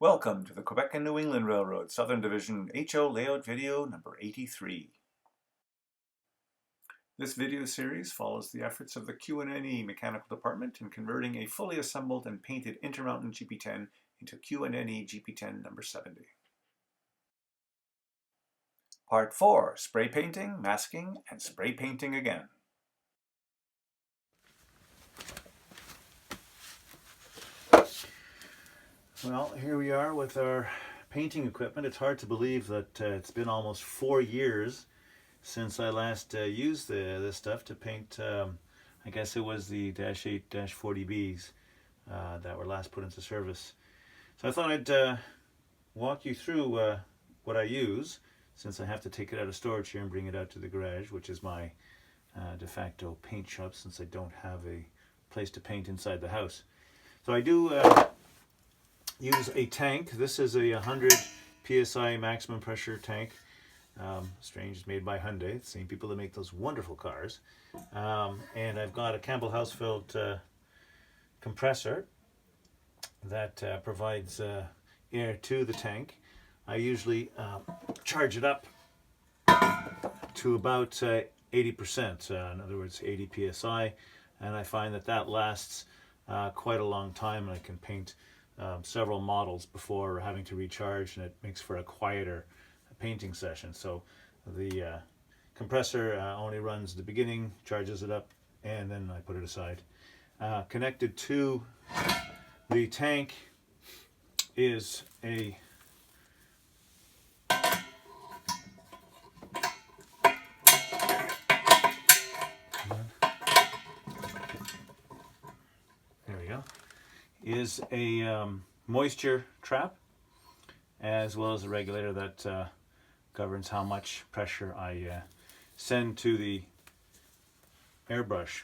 Welcome to the Quebec and New England Railroad Southern Division HO layout video number 83. This video series follows the efforts of the Q&NE mechanical department in converting a fully assembled and painted Intermountain GP10 into Q&NE GP10 number 70. Part 4, spray painting, masking, and spray painting again. Well, here we are with our painting equipment. It's hard to believe that it's been almost 4 years since I last used this stuff to paint, I guess it was the -8-40Bs that were last put into service. So I thought I'd walk you through what I use, since I have to take it out of storage here and bring it out to the garage, which is my de facto paint shop, since I don't have a place to paint inside the house. So I do use a tank. This is a 100 psi maximum pressure tank. Strange, it's made by Hyundai, the same people that make those wonderful cars. And I've got a Campbell House-filled compressor that provides air to the tank. I usually charge it up to about 80%, in other words 80 psi, and I find that that lasts quite a long time, and I can paint several models before having to recharge, and it makes for a quieter painting session. So the compressor only runs the beginning, charges it up, and then I put it aside. Connected to the tank is a moisture trap, as well as a regulator that governs how much pressure I send to the airbrush.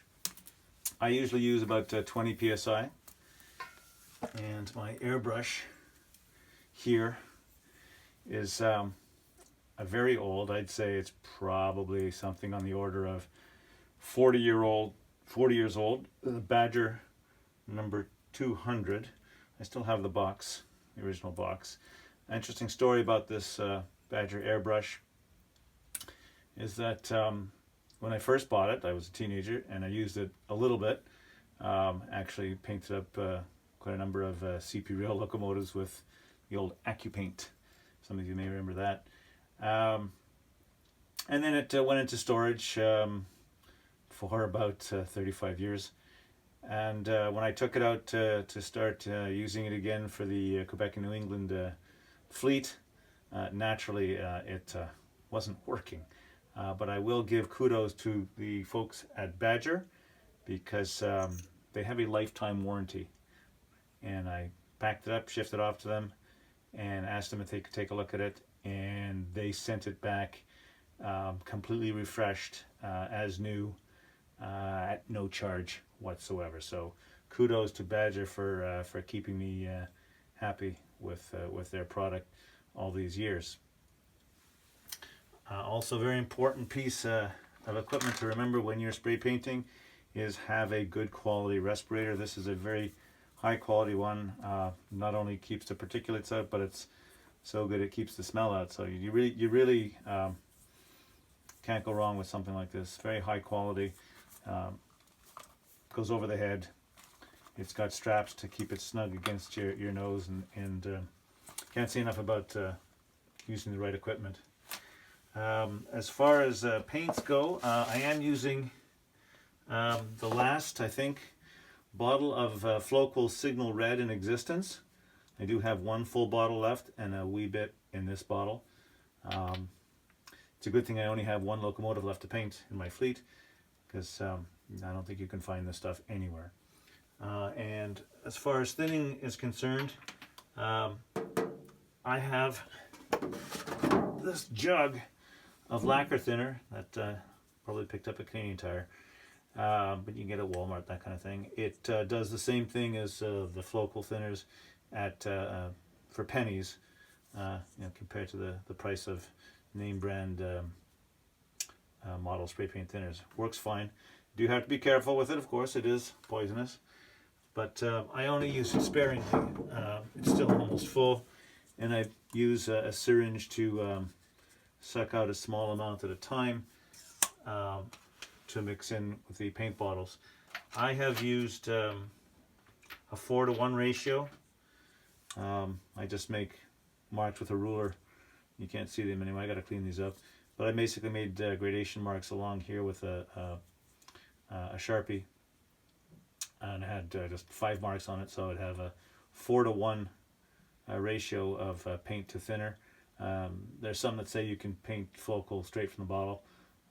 I usually use about 20 psi, and my airbrush here is a very old, I'd say it's probably something on the order of 40 years old, the Badger number 200. I still have the box, the original box. Interesting story about this Badger airbrush is that when I first bought it, I was a teenager and I used it a little bit. Actually painted up quite a number of CP rail locomotives with the old AccuPaint. Some of you may remember that. And then it went into storage for about 35 years. And when I took it out to start using it again for the Quebec and New England fleet, naturally it wasn't working. But I will give kudos to the folks at Badger, because they have a lifetime warranty. And I packed it up, shifted it off to them, and asked them if they could take a look at it. And they sent it back completely refreshed, as new, at no charge whatsoever. So kudos to Badger for keeping me happy with their product all these years. Also, very important piece of equipment to remember when you're spray painting is have a good quality respirator. This is a very high quality one. Not only keeps the particulates out, but it's so good it keeps the smell out. So you really can't go wrong with something like this. Very high quality. Goes over the head. It's got straps to keep it snug against your nose, and can't say enough about using the right equipment. As far as paints go, I am using the last, I think, bottle of Floqual Signal Red in existence. I do have one full bottle left and a wee bit in this bottle. It's a good thing I only have one locomotive left to paint in my fleet, because I don't think you can find this stuff anywhere. And as far as thinning is concerned, I have this jug of lacquer thinner that probably picked up at Canadian Tire, but you can get at Walmart, that kind of thing. It does the same thing as the Floqual thinners at for pennies, compared to the price of name brand model spray paint thinners. Works fine. Do have to be careful with it, of course. It is poisonous, but I only use it sparingly. It's still almost full, and I use a syringe to suck out a small amount at a time to mix in with the paint bottles. I have used a 4-to-1 ratio. I just make marks with a ruler. You can't see them anymore. I got to clean these up. But I basically made gradation marks along here with a Sharpie, and I had just 5 marks on it, so I'd have a 4-to-1 ratio of paint to thinner. There's some that say you can paint focal straight from the bottle.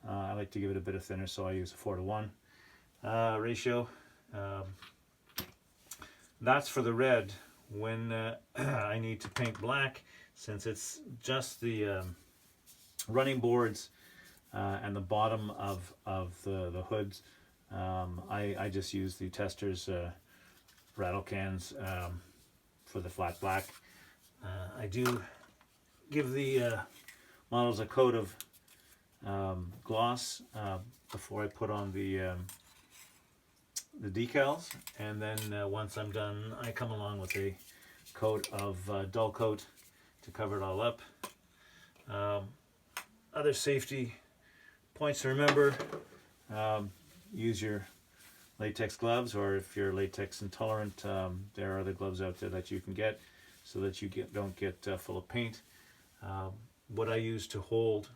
I like to give it a bit of thinner, so I use a 4-to-1 ratio. That's for the red. When I need to paint black, since it's just the running boards and the bottom of the hoods, I just use the Testors rattle cans for the flat black. I do give the models a coat of gloss before I put on the decals, and then once I'm done, I come along with a coat of dull coat to cover it all up. Other safety points to remember: use your latex gloves, or if you're latex intolerant, there are other gloves out there that you can get so that you don't get full of paint. What I use to hold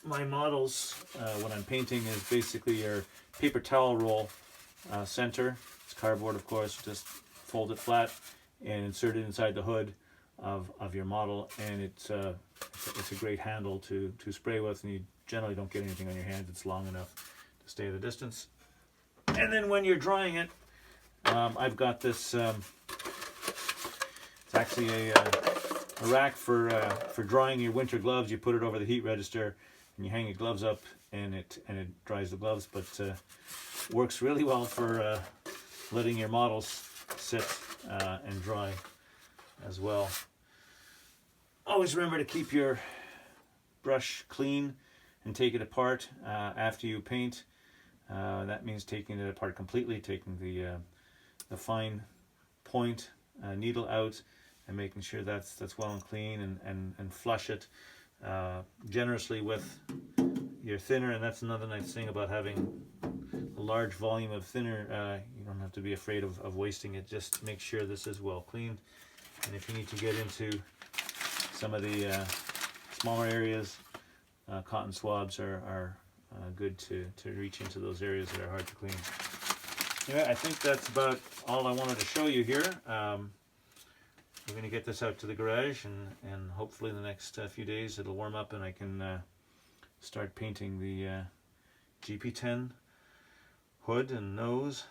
my models when I'm painting is basically your paper towel roll center. It's cardboard, of course. Just fold it flat and insert it inside the hood of your model, and it's a great handle to spray with, and you generally don't get anything on your hands. It's long enough to stay at a distance. And then when you're drying it, I've got this. It's actually a rack for drying your winter gloves. You put it over the heat register, and you hang your gloves up, and it dries the gloves. But works really well for letting your models sit and dry as well. Always remember to keep your brush clean and take it apart after you paint. That means taking it apart completely, taking the fine point needle out and making sure that's well and clean, and flush it generously with your thinner. And that's another nice thing about having a large volume of thinner. You don't have to be afraid of wasting it. Just make sure this is well cleaned. And if you need to get into some of the smaller areas, cotton swabs are good to reach into those areas that are hard to clean. Anyway, I think that's about all I wanted to show you here. We're going to get this out to the garage, and hopefully in the next few days it'll warm up and I can start painting the GP10 hood and nose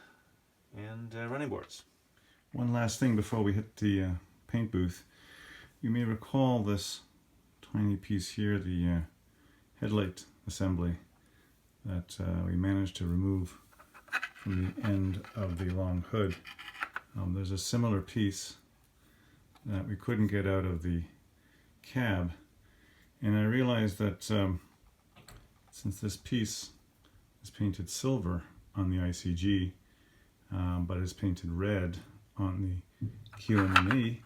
and running boards. One last thing before we hit the paint booth. You may recall this tiny piece here, the headlight assembly that we managed to remove from the end of the long hood. There's a similar piece that we couldn't get out of the cab, and I realized that since this piece is painted silver on the ICG, but is painted red on the Q&NE,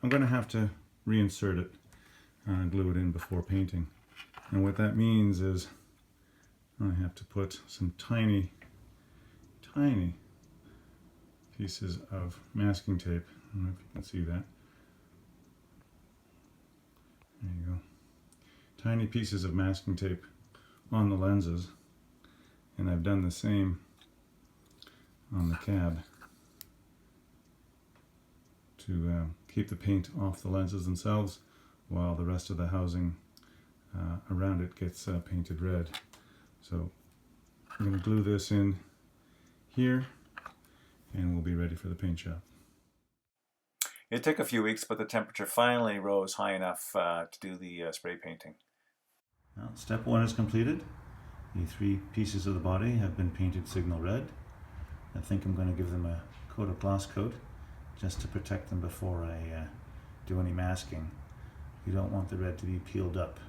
I'm going to have to reinsert it and glue it in before painting. And what that means is I have to put some tiny pieces of masking tape. I don't know if you can see that. There you go. Tiny pieces of masking tape on the lenses, and I've done the same on the cab to keep the paint off the lenses themselves while the rest of the housing around it gets painted red. So I'm going to glue this in here, and we'll be ready for the paint shop. It took a few weeks, but the temperature finally rose high enough to do the spray painting. Well, step 1 is completed. The 3 pieces of the body have been painted signal red. I think I'm going to give them a coat of gloss coat just to protect them before I do any masking. You don't want the red to be peeled up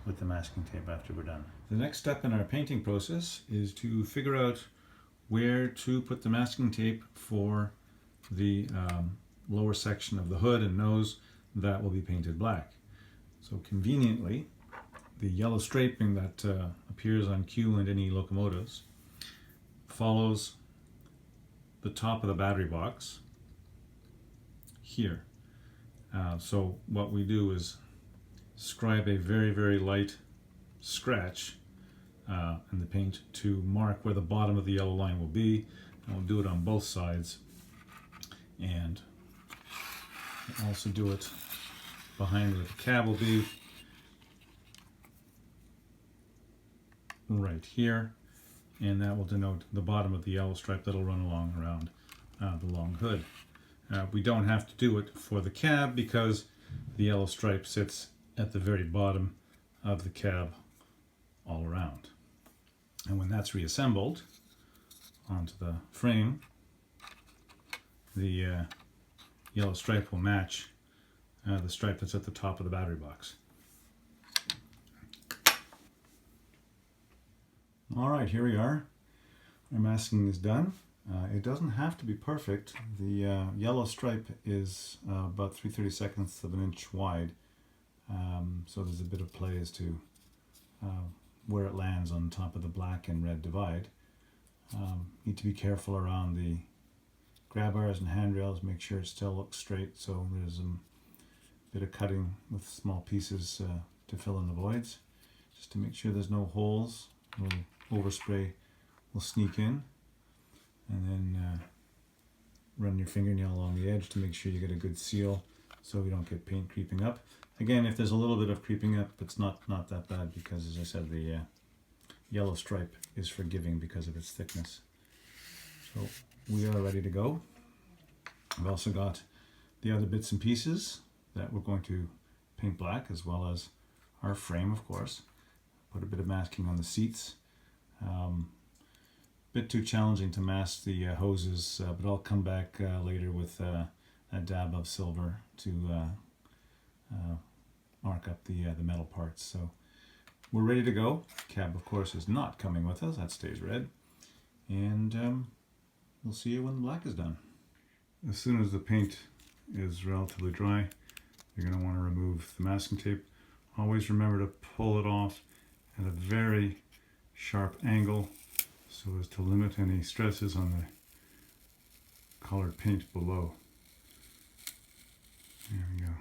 with the masking tape after we're done. The next step in our painting process is to figure out where to put the masking tape for the lower section of the hood and nose that will be painted black. So conveniently, the yellow striping that appears on Q&NE locomotives follows the top of the battery box here. So what we do is scribe a very, very light scratch in the paint to mark where the bottom of the yellow line will be, and we'll do it on both sides, and also do it behind where the cab will be, right here, and that will denote the bottom of the yellow stripe that'll run along around the long hood. We don't have to do it for the cab because the yellow stripe sits at the very bottom of the cab all around. And when that's reassembled onto the frame, the yellow stripe will match the stripe that's at the top of the battery box. Alright, here we are. Our masking is done. It doesn't have to be perfect. The yellow stripe is about 3/32 of an inch wide, so there's a bit of play as to where it lands on top of the black and red divide. Need to be careful around the grab bars and handrails, make sure it still looks straight, so there's a bit of cutting with small pieces to fill in the voids, just to make sure there's no holes. A little overspray will sneak in, and then run your fingernail along the edge to make sure you get a good seal so you don't get paint creeping up. Again, if there's a little bit of creeping up, it's not that bad because, as I said, the yellow stripe is forgiving because of its thickness. So we are ready to go. I've also got the other bits and pieces that we're going to paint black, as well as our frame, of course. Put a bit of masking on the seats. Bit too challenging to mask the hoses, but I'll come back later with a dab of silver to mark up the metal parts. So we're ready to go. Cab, of course, is not coming with us. That stays red. And we'll see you when the black is done. As soon as the paint is relatively dry, you're going to want to remove the masking tape. Always remember to pull it off at a very sharp angle so as to limit any stresses on the colored paint below. There we go.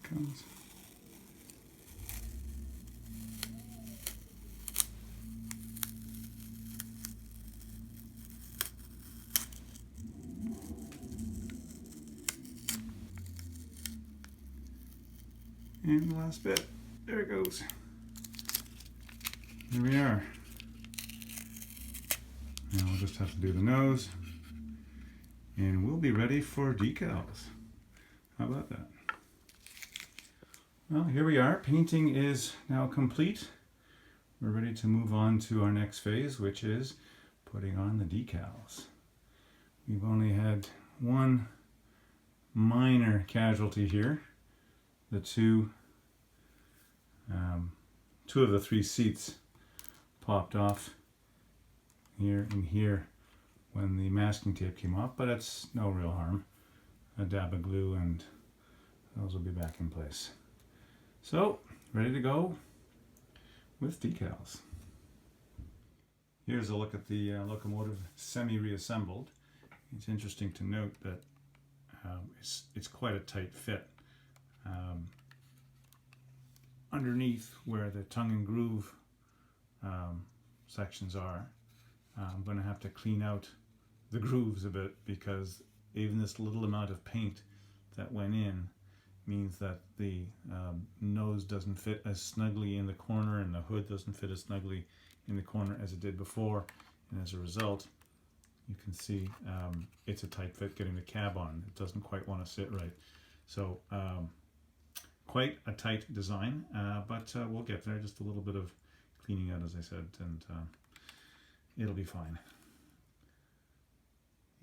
Comes. And the last bit, there it goes. Here we are. Now we'll just have to do the nose, and we'll be ready for decals. How about that? Well, here we are. Painting is now complete. We're ready to move on to our next phase, which is putting on the decals. We've only had one minor casualty here. The two of the three seats popped off here and here when the masking tape came off, but it's no real harm. A dab of glue and those will be back in place. So, ready to go with decals. Here's a look at the locomotive semi-reassembled. It's interesting to note that it's quite a tight fit. Underneath where the tongue and groove sections are, I'm going to have to clean out the grooves a bit because even this little amount of paint that went in means that the nose doesn't fit as snugly in the corner and the hood doesn't fit as snugly in the corner as it did before, and as a result you can see it's a tight fit getting the cab on. It doesn't quite want to sit right. So quite a tight design, but we'll get there. Just a little bit of cleaning out, as I said, and it'll be fine.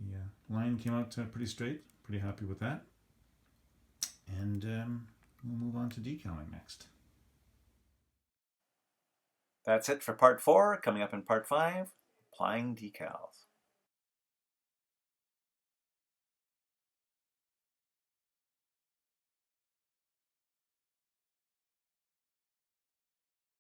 The line came out pretty straight, pretty happy with that. And we'll move on to decaling next. That's it for part 4. Coming up in part 5, applying decals.